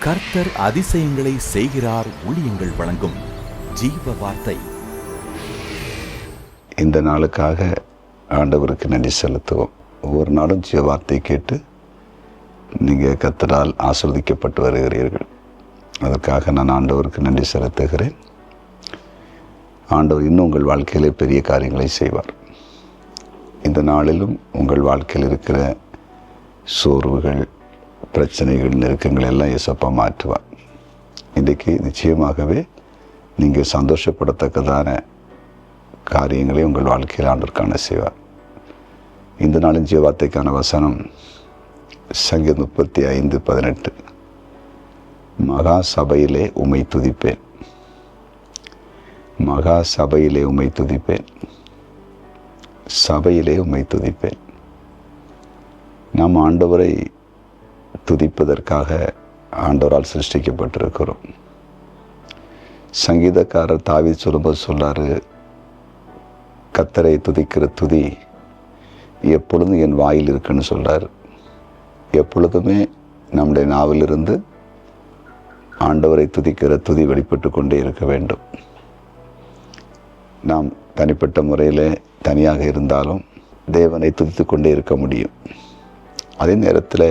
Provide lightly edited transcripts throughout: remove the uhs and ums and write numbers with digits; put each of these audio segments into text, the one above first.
கர்த்தர் அதிசயங்களை செய்கிறார். ஊழியங்கள் வழங்கும் ஜீவ வார்த்தை. இந்த நாளுக்காக ஆண்டவருக்கு நன்றி செலுத்துவோம். ஒவ்வொரு நாளும் ஜீவ வார்த்தை கேட்டு நீங்கள் கர்த்தரால் ஆசீர்வதிக்கப்பட்டு வருகிறீர்கள். அதற்காக நான் ஆண்டவருக்கு நன்றி செலுத்துகிறேன். ஆண்டவர் இன்னும் உங்கள் வாழ்க்கையிலே பெரிய காரியங்களை செய்வார். இந்த நாளிலும் உங்கள் வாழ்க்கையில் இருக்கிற சோர்வுகள், பிரச்சனைகள், நெருக்கங்கள் எல்லாம் இயேசப்பா மாற்றுவார். இன்றைக்கு நிச்சயமாகவே நீங்கள் சந்தோஷப்படத்தக்கதான காரியங்களை உங்கள் வாழ்க்கையில் ஆண்டவருக்கான செய்வார். இந்த நாளின் ஜீவார்த்தைக்கான வசனம் சங்கீதம் 35:18. மகா சபையிலே உம்மை துதிப்பேன், மகா சபையிலே உம்மை துதிப்பேன், சபையிலே உம்மை துதிப்பேன். நாம் ஆண்டவரை துதிப்பதற்காக ஆண்டவரால் சிருஷ்டிக்கப்பட்டிருக்கிறோம். சங்கீதக்காரர் தாவீது சொல்லும்போது சொல்றாரு, கர்த்தரை துதிக்கிற துதி எப்பொழுதும் என் வாயில் இருக்குன்னு சொல்றாரு. எப்பொழுதுமே நம்முடைய நாவிலிருந்து ஆண்டவரை துதிக்கிற துதி வெளிப்பட்டு கொண்டே இருக்க வேண்டும். நாம் தனிப்பட்ட முறையில் தனியாக இருந்தாலும் தேவனை துதித்து கொண்டே இருக்க முடியும். அதே நேரத்தில்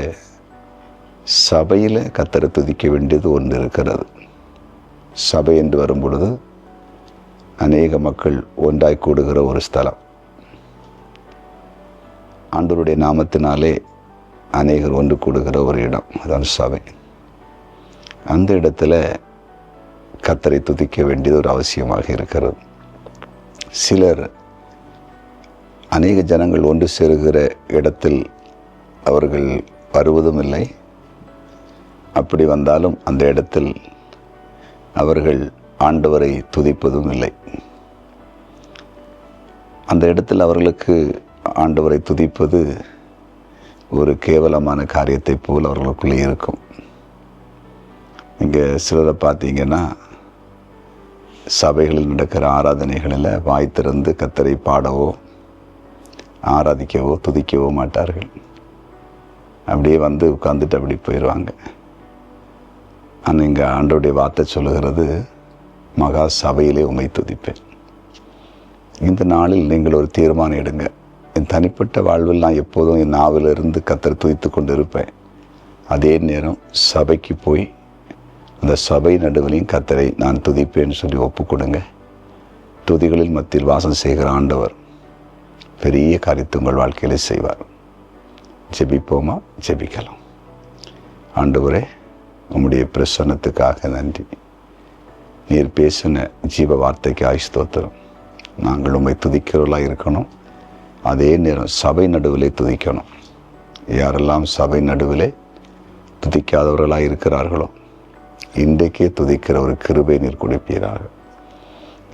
சபையில் கர்த்தரை துதிக்க வேண்டியது ஒன்று இருக்கிறது. சபை என்று வரும் பொழுது அநேக மக்கள் ஒன்றாய் கூடுகிற ஒரு ஸ்தலம். ஆண்டவருடைய நாமத்தினாலே அநேகர் ஒன்று கூடுகிற ஒரு இடம், அதான் சபை. அந்த இடத்துல கர்த்தரை துதிக்க வேண்டியது ஒரு அவசியமாக இருக்கிறது. சிலர் அநேக ஜனங்கள் ஒன்று சேருகிற இடத்தில் அவர்கள் வருவதும் இல்லை. அப்படி வந்தாலும் அந்த இடத்தில் அவர்கள் ஆண்டவரை துதிப்பதும் இல்லை. அந்த இடத்தில் அவர்களுக்கு ஆண்டவரை துதிப்பது ஒரு கேவலமான காரியத்தை போல் அவர்களுக்குள்ளே இருக்கும். இங்கே சிலரை பார்த்தீங்கன்னா சபைகளில் நடக்கிற ஆராதனைகளில் வாய் திறந்து கர்த்தரை பாடவோ ஆராதிக்கவோ துதிக்கவோ மாட்டார்கள். அப்படியே வந்து உட்கார்ந்துட்டு அப்படி போயிடுவாங்க. ஆனால் இங்கே ஆண்டவருடைய வார்த்தை சொல்லுகிறது, மகா சபையிலே உம்மை துதிப்பேன். இந்த நாளில் நீங்கள் ஒரு தீர்மானம் எடுங்க. என் தனிப்பட்ட வாழ்வில் நான் எப்போதும் என் நாவிலிருந்து கர்த்தரை துதித்து கொண்டு இருப்பேன். அதே நேரம் சபைக்கு போய் அந்த சபை நடுவிலையும் கர்த்தரை நான் துதிப்பேன்னு சொல்லி ஒப்புக்கொடுங்க. துதிகளில் மத்தியில் வாசம் செய்கிற ஆண்டவர் பெரிய காரியத்தை உங்கள் வாழ்க்கையிலே செய்வார். ஜெபிப்போமா? ஜெபிக்கலாம். ஆண்டவரே, உம்முடைய பிரசன்னத்துக்காக நன்றி. நீர் பேசின ஜீவ வார்த்தைக்கு ஸ்தோத்திரம். நாங்கள் உம்மை துதிக்கிறவர்களாக இருக்கணும். அதே நேரம் சபை நடுவிலே துதிக்கணும். யாரெல்லாம் சபை நடுவிலே துதிக்காதவர்களாக இருக்கிறார்களோ இன்றைக்கே துதிக்கிற ஒரு கிருபை நீர் கொடுப்பீராக.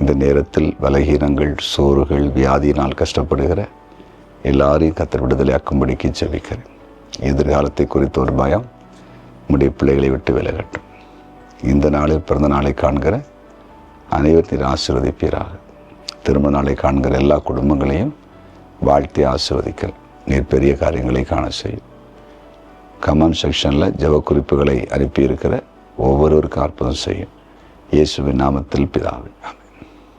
இந்த நேரத்தில் பலகீனங்கள், சோறுகள், வியாதியினால் கஷ்டப்படுகிற எல்லாரையும் கர்த்தர் விடுதலையாக்கும்படிக்கு ஜெபிக்கிறேன். எதிர்காலத்தை குறித்த ஒரு பயம் உம்முடைய பிள்ளைகளை விட்டு விலகட்டும். இந்த நாளில் பிறந்த நாளை காண்கிற அனைவரும் நீர் ஆசீர்வதிப்பீராக. திருமண நாளை காண்கிற எல்லா குடும்பங்களையும் வாழ்த்தி ஆசீர்வதிக்கிறேன். நீர் பெரிய காரியங்களை காண செய்யும். கமெண்ட் செக்ஷனில் ஜெப குறிப்புகளை அனுப்பியிருக்கிற ஒவ்வொருவருக்கும் அற்புதம் செய்யும். இயேசுவின் நாமத்தில் பிதாவே.